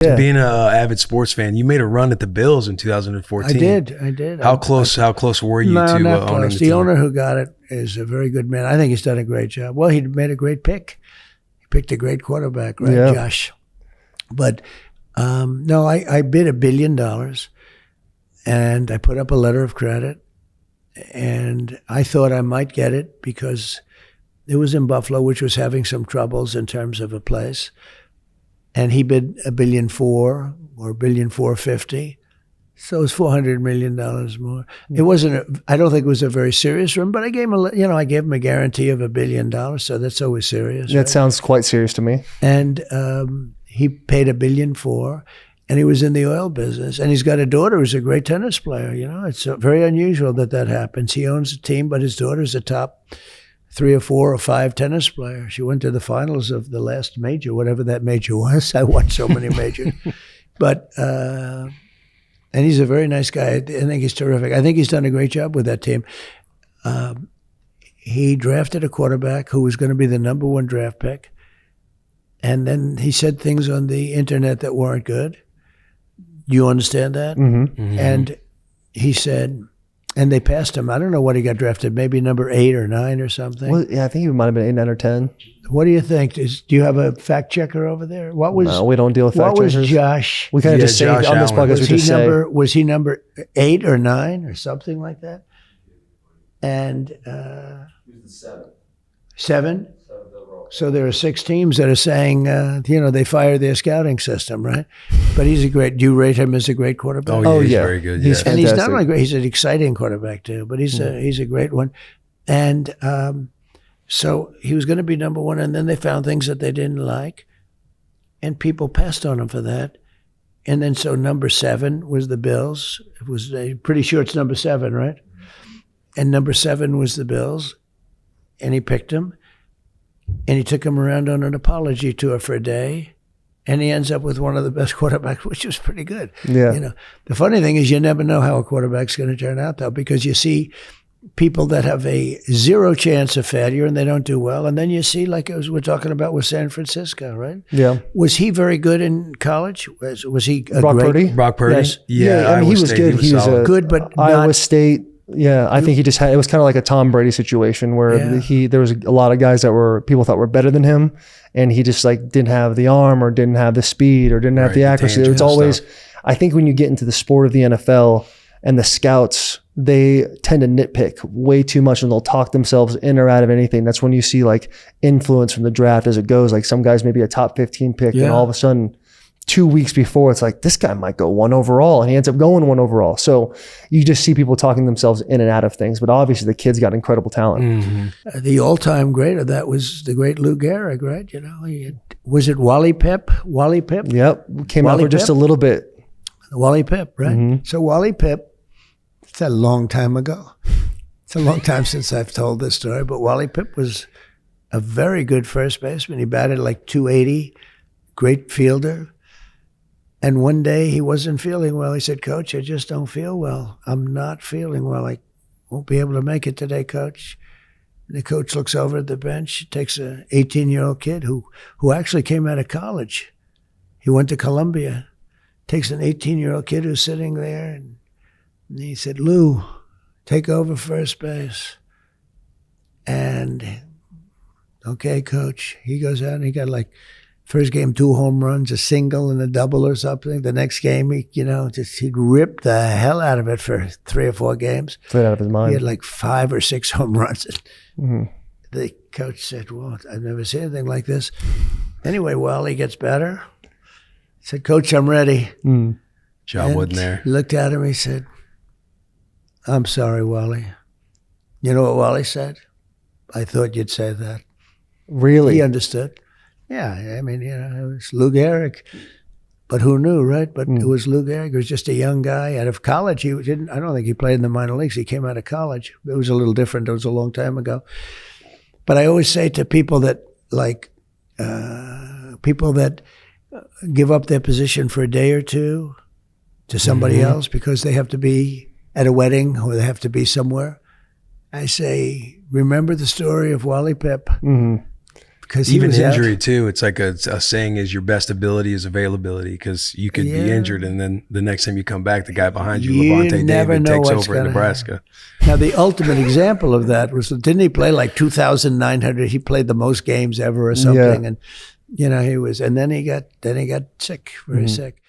Yeah. Being an avid sports fan, you made a run at the Bills in 2014. I did. How close were you to not owning close. the The team? owner who got it is a very good man. I think he's done a great job. Well, he made a great pick. He picked a great quarterback, right, Yeah. Josh? But no, I bid $1 billion, and I put up a letter of credit, and I thought I might get it because it was in Buffalo, which was having some troubles in terms of a place. And he bid $1.4 billion or $1.450 billion. So it's $400 million more. It wasn't. I don't think it was a very serious room, but I gave him I gave him a guarantee of $1 billion. So that's always serious. That right? sounds quite serious to me. And he paid $1.4 billion, and he was in the oil business. And he's got a daughter who's a great tennis player. It's very unusual that happens. He owns a team, but his daughter's a top 3 or 4 or 5 tennis player. She went to the finals of the last major, whatever that major was. I watched so many majors. But, and he's a very nice guy. I think he's terrific. I think he's done a great job with that team. He drafted a quarterback who was going to be the number 1 draft pick. And then he said things on the internet that weren't good. You understand that? Mm-hmm. Mm-hmm. And he said... And they passed him. I don't know what he got drafted, maybe number 8 or 9 or something. Well, yeah, I think he might have been 8, 9, or 10. What do you think? Do you have a fact checker over there? What was? No, we don't deal with fact What was checkers. Josh? We kind of just say Josh on this Allen. podcast, we just say. Was he number 8 or 9 or something like that? And He was the 7. So there are 6 teams that are saying, they fired their scouting system, right? But he's a great. Do you rate him as a great quarterback? Oh, he's yeah. very good. He's yeah. And he's not fantastic. only great; he's an exciting quarterback too. But he's a great one. And so he was going to be number 1, and then they found things that they didn't like, and people passed on him for that. And then so number 7 was the Bills. It was pretty sure it's number 7, right? And number 7 was the Bills, and he picked him, and he took him around on an apology tour for a day. And he ends up with one of the best quarterbacks, which is pretty good. Yeah. The funny thing is you never know how a quarterback's going to turn out, though, because you see people that have a 0 chance of failure and they don't do well. And then you see, like as we're talking about with San Francisco, right? Yeah. Was he very good in college? Was he a Brock great? Purdy? Brock Purdy? Yes. Yeah, I mean, he Iowa was State, good. He was solid. Good, but Iowa not, State. Yeah, I think he just had. It was kind of like a Tom Brady situation where there was a lot of guys that people thought were better than him, and he just like didn't have the arm or didn't have the speed or didn't have the accuracy. It's always, I think, when you get into the sport of the NFL and the scouts, they tend to nitpick way too much and they'll talk themselves in or out of anything. That's when you see like influence from the draft as it goes. Like some guys maybe a top 15 pick, and all of a sudden 2 weeks before, it's like, this guy might go 1 overall, and he ends up going 1 overall. So you just see people talking themselves in and out of things. But obviously, the kid's got incredible talent. Mm-hmm. the all-time great of that was the great Lou Gehrig, right? Was it Wally Pipp? Wally Pipp? Yep. Came out Wally for just Pipp? a little bit. Wally Pipp, right? Mm-hmm. So Wally Pipp, it's a long time ago. It's a long time since I've told this story, but Wally Pipp was a very good first baseman. He batted like 280, great fielder. And one day he wasn't feeling well. He said, "Coach, I just don't feel well. I'm not feeling well. I won't be able to make it today, Coach." And the coach looks over at the bench, takes an 18-year-old kid who actually came out of college. He went to Columbia, takes an 18-year-old kid who's sitting there, and he said, "Lou, take over first base." And, okay, Coach. He goes out and he got like, first game, 2 home runs, a single and a double or something. The next game, he'd ripped the hell out of it for 3 or 4 games. Played out of his mind. He had like 5 or 6 home runs. Mm-hmm. The coach said, "Well, I've never seen anything like this." Anyway, Wally gets better. He said, "Coach, I'm ready." Job wasn't there. He looked at him, he said, "I'm sorry, Wally." You know what Wally said? "I thought you'd say that." Really? He understood. Yeah, I mean, it was Lou Gehrig. But who knew, right? But it was Lou Gehrig. He was just a young guy out of college. I don't think he played in the minor leagues. He came out of college. It was a little different. It was a long time ago. But I always say to people that give up their position for a day or two to somebody else because they have to be at a wedding or they have to be somewhere, I say, remember the story of Wally Pipp. Mm-hmm. because even injury too. It's like a saying is your best ability is availability, because you could be injured and then the next time you come back, the guy behind you, Levante David, takes over in Nebraska. Now the ultimate example of that was, didn't he play like 2,900? He played the most games ever or something, and he was, and then he got sick, very sick.